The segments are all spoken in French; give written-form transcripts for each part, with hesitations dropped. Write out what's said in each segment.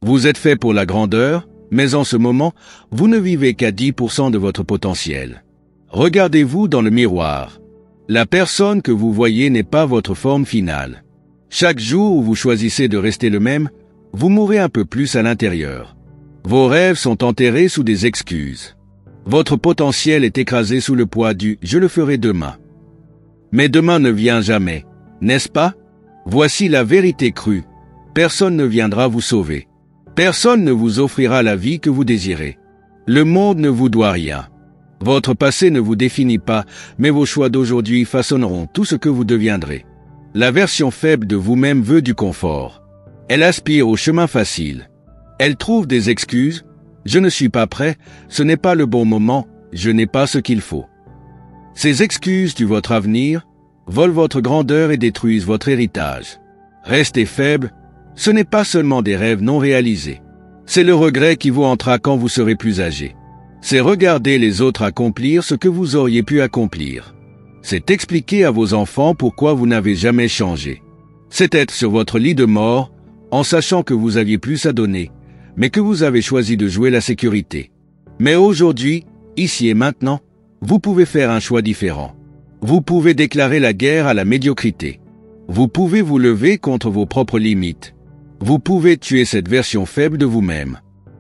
Vous êtes fait pour la grandeur, mais en ce moment, vous ne vivez qu'à 10% de votre potentiel. Regardez-vous dans le miroir. La personne que vous voyez n'est pas votre forme finale. Chaque jour où vous choisissez de rester le même, vous mourrez un peu plus à l'intérieur. Vos rêves sont enterrés sous des excuses. Votre potentiel est écrasé sous le poids du « je le ferai demain ». Mais demain ne vient jamais, n'est-ce pas? Voici la vérité crue. Personne ne viendra vous sauver. Personne ne vous offrira la vie que vous désirez. Le monde ne vous doit rien. Votre passé ne vous définit pas, mais vos choix d'aujourd'hui façonneront tout ce que vous deviendrez. La version faible de vous-même veut du confort. Elle aspire au chemin facile. Elle trouve des excuses. Je ne suis pas prêt, ce n'est pas le bon moment, je n'ai pas ce qu'il faut. Ces excuses tuent votre avenir, volent votre grandeur et détruisent votre héritage. Restez faible, ce n'est pas seulement des rêves non réalisés. C'est le regret qui vous hantera quand vous serez plus âgé. C'est regarder les autres accomplir ce que vous auriez pu accomplir. C'est expliquer à vos enfants pourquoi vous n'avez jamais changé. C'est être sur votre lit de mort, en sachant que vous aviez plus à donner, mais que vous avez choisi de jouer la sécurité. Mais aujourd'hui, ici et maintenant, vous pouvez faire un choix différent. Vous pouvez déclarer la guerre à la médiocrité. Vous pouvez vous lever contre vos propres limites. Vous pouvez tuer cette version faible de vous-même.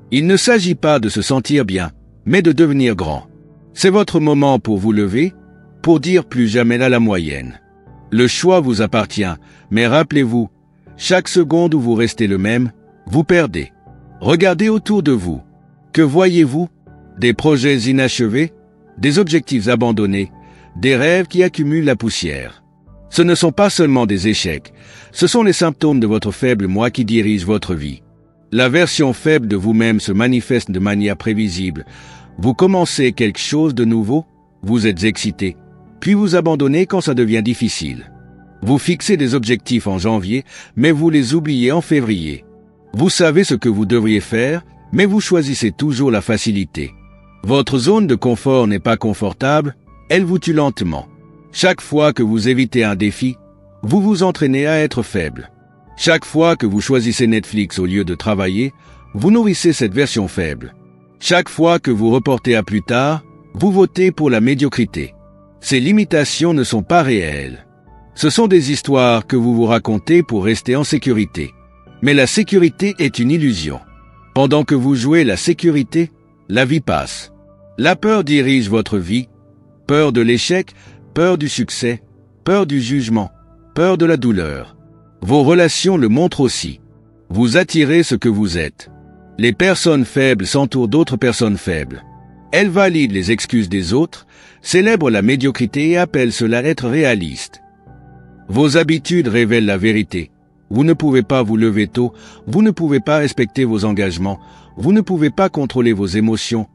Il ne s'agit pas de se sentir bien, mais de devenir grand. C'est votre moment pour vous lever, pour dire plus jamais là la moyenne. Le choix vous appartient, mais rappelez-vous, chaque seconde où vous restez le même, vous perdez. Regardez autour de vous. Que voyez-vous? Des projets inachevés, des objectifs abandonnés, des rêves qui accumulent la poussière. Ce ne sont pas seulement des échecs, ce sont les symptômes de votre faible moi qui dirigent votre vie. La version faible de vous-même se manifeste de manière prévisible. Vous commencez quelque chose de nouveau, vous êtes excité, puis vous abandonnez quand ça devient difficile. Vous fixez des objectifs en janvier, mais vous les oubliez en février. Vous savez ce que vous devriez faire, mais vous choisissez toujours la facilité. Votre zone de confort n'est pas confortable, elle vous tue lentement. Chaque fois que vous évitez un défi, vous vous entraînez à être faible. Chaque fois que vous choisissez Netflix au lieu de travailler, vous nourrissez cette version faible. Chaque fois que vous reportez à plus tard, vous votez pour la médiocrité. Ces limitations ne sont pas réelles. Ce sont des histoires que vous vous racontez pour rester en sécurité. Mais la sécurité est une illusion. Pendant que vous jouez la sécurité, la vie passe. La peur dirige votre vie. Peur de l'échec, peur du succès, peur du jugement, peur de la douleur. Vos relations le montrent aussi. Vous attirez ce que vous êtes. Les personnes faibles s'entourent d'autres personnes faibles. Elles valident les excuses des autres, célèbrent la médiocrité et appellent cela être réaliste. Vos habitudes révèlent la vérité. Vous ne pouvez pas vous lever tôt, vous ne pouvez pas respecter vos engagements, vous ne pouvez pas contrôler vos émotions,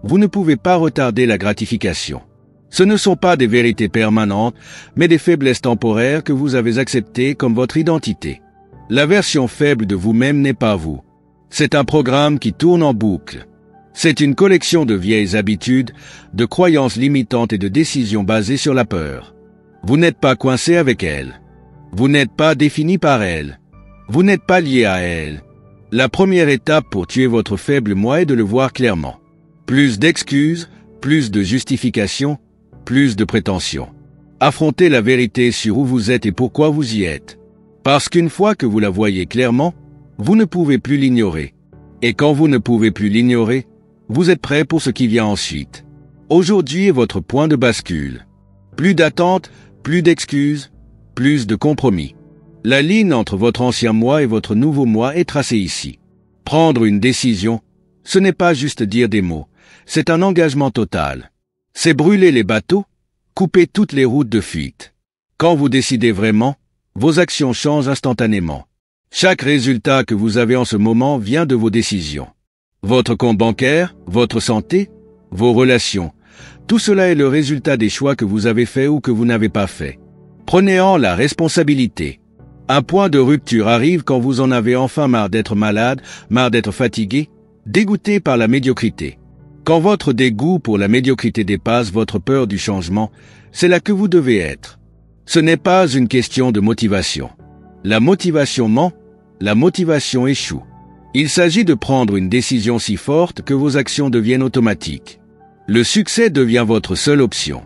vous ne pouvez pas retarder la gratification. Ce ne sont pas des vérités permanentes, mais des faiblesses temporaires que vous avez acceptées comme votre identité. La version faible de vous-même n'est pas vous. C'est un programme qui tourne en boucle. C'est une collection de vieilles habitudes, de croyances limitantes et de décisions basées sur la peur. Vous n'êtes pas coincé avec elle. Vous n'êtes pas défini par elle. Vous n'êtes pas lié à elle. La première étape pour tuer votre faible moi est de le voir clairement. Plus d'excuses, plus de justifications, plus de prétentions. Affrontez la vérité sur où vous êtes et pourquoi vous y êtes. Parce qu'une fois que vous la voyez clairement, vous ne pouvez plus l'ignorer. Et quand vous ne pouvez plus l'ignorer, vous êtes prêt pour ce qui vient ensuite. Aujourd'hui est votre point de bascule. Plus d'attente, plus d'excuses, plus de compromis. La ligne entre votre ancien moi et votre nouveau moi est tracée ici. Prendre une décision, ce n'est pas juste dire des mots, c'est un engagement total. C'est brûler les bateaux, couper toutes les routes de fuite. Quand vous décidez vraiment, vos actions changent instantanément. Chaque résultat que vous avez en ce moment vient de vos décisions. Votre compte bancaire, votre santé, vos relations, tout cela est le résultat des choix que vous avez faits ou que vous n'avez pas faits. Prenez-en la responsabilité. Un point de rupture arrive quand vous en avez enfin marre d'être malade, marre d'être fatigué, dégoûté par la médiocrité. Quand votre dégoût pour la médiocrité dépasse votre peur du changement, c'est là que vous devez être. Ce n'est pas une question de motivation. La motivation ment, la motivation échoue. Il s'agit de prendre une décision si forte que vos actions deviennent automatiques. Le succès devient votre seule option.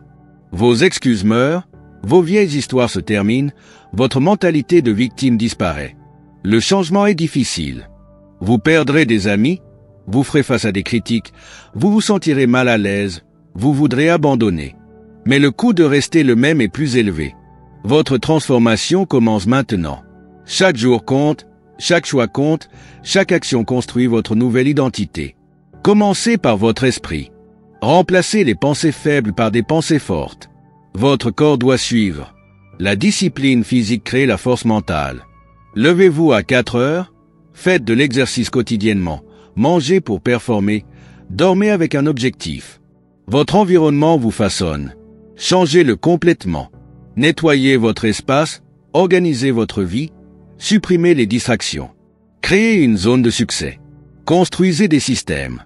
Vos excuses meurent, vos vieilles histoires se terminent, votre mentalité de victime disparaît. Le changement est difficile. Vous perdrez des amis, vous ferez face à des critiques, vous vous sentirez mal à l'aise, vous voudrez abandonner. Mais le coût de rester le même est plus élevé. Votre transformation commence maintenant. Chaque jour compte, chaque choix compte, chaque action construit votre nouvelle identité. Commencez par votre esprit. Remplacez les pensées faibles par des pensées fortes. Votre corps doit suivre. La discipline physique crée la force mentale. Levez-vous à 4 heures, faites de l'exercice quotidiennement, mangez pour performer, dormez avec un objectif. Votre environnement vous façonne. Changez-le complètement. Nettoyez votre espace, organisez votre vie, supprimez les distractions. Créez une zone de succès. Construisez des systèmes.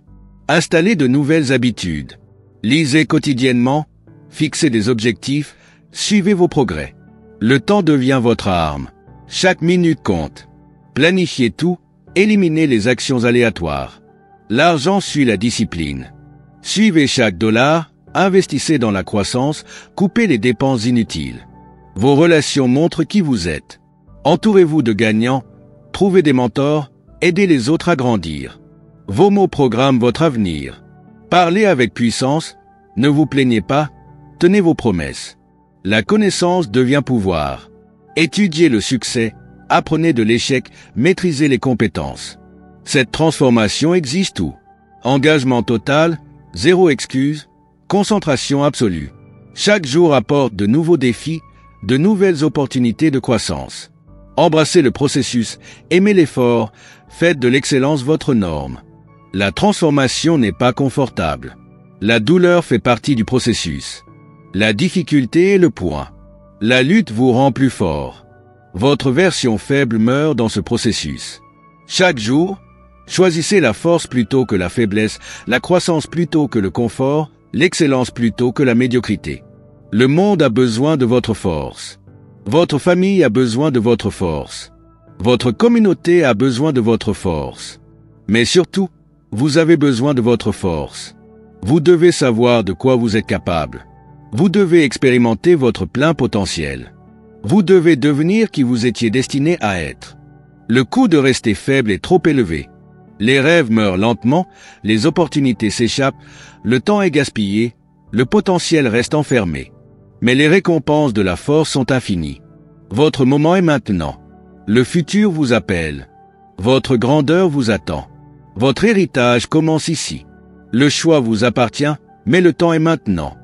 Installez de nouvelles habitudes. Lisez quotidiennement, fixez des objectifs, suivez vos progrès. Le temps devient votre arme. Chaque minute compte. Planifiez tout, éliminez les actions aléatoires. L'argent suit la discipline. Suivez chaque dollar, investissez dans la croissance, coupez les dépenses inutiles. Vos relations montrent qui vous êtes. Entourez-vous de gagnants, trouvez des mentors, aidez les autres à grandir. Vos mots programment votre avenir. Parlez avec puissance, ne vous plaignez pas, tenez vos promesses. La connaissance devient pouvoir. Étudiez le succès, apprenez de l'échec, maîtrisez les compétences. Cette transformation exige tout. Engagement total, zéro excuse, concentration absolue. Chaque jour apporte de nouveaux défis, de nouvelles opportunités de croissance. Embrassez le processus, aimez l'effort, faites de l'excellence votre norme. La transformation n'est pas confortable. La douleur fait partie du processus. La difficulté est le point. La lutte vous rend plus fort. Votre version faible meurt dans ce processus. Chaque jour, choisissez la force plutôt que la faiblesse, la croissance plutôt que le confort, l'excellence plutôt que la médiocrité. Le monde a besoin de votre force. Votre famille a besoin de votre force. Votre communauté a besoin de votre force. Mais surtout, vous avez besoin de votre force. Vous devez savoir de quoi vous êtes capable. Vous devez expérimenter votre plein potentiel. Vous devez devenir qui vous étiez destiné à être. Le coût de rester faible est trop élevé. Les rêves meurent lentement, les opportunités s'échappent, le temps est gaspillé, le potentiel reste enfermé. Mais les récompenses de la force sont infinies. Votre moment est maintenant. Le futur vous appelle. Votre grandeur vous attend. Votre héritage commence ici. Le choix vous appartient, mais le temps est maintenant.